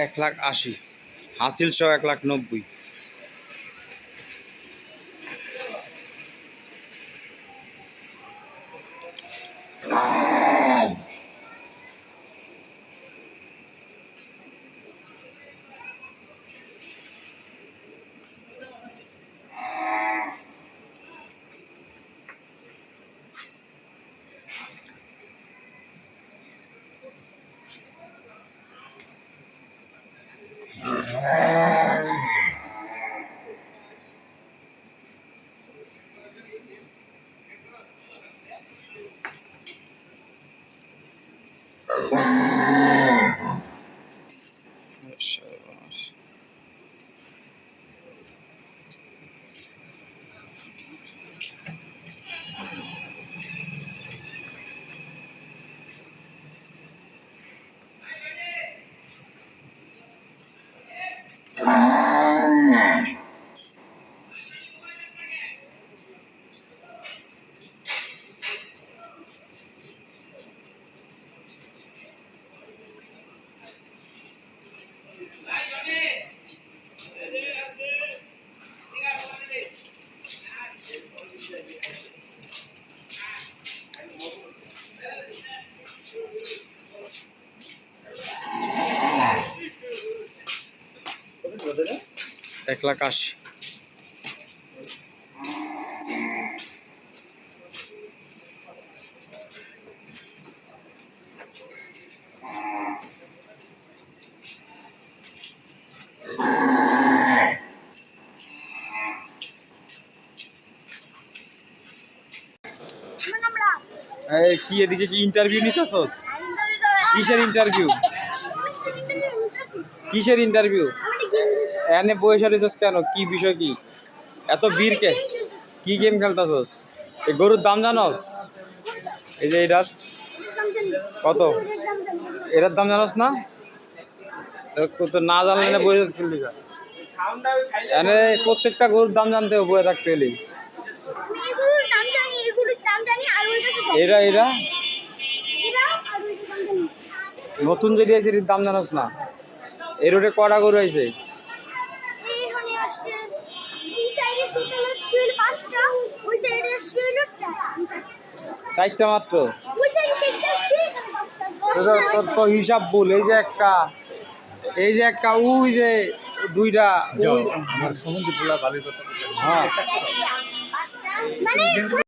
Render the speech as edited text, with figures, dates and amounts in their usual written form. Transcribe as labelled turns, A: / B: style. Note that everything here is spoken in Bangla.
A: 1,80,000 হাসিল সহ 1,90,000। এক লাখ 80। কি এদিকে কি ইন্টারভিউ নিতেছস? কিসের ইন্টারভিউ? কিসের ইন্টারভিউ? এনে বসে রয়েছস কেন? কি বিষয় কি? এত বীর কে? কি গেম খেলতেছস? এই গরুর দাম জানোস? এই যে এটার কত? এটার দাম জানোস না? তো না জানলে না বসে খেললি না। এনে প্রত্যেকটা গরুর দাম জানতে হবে, বয়ে থাকতে হলে। এরা এরা নতুন যেটি আছে এর দাম জানোস না? এর ওটা কটা গরু আছে? চারটা মাত্র? তো হিসাব ভুল। এই যে একটা, এই যে একটা, ওই যে দুইটা। হ্যাঁ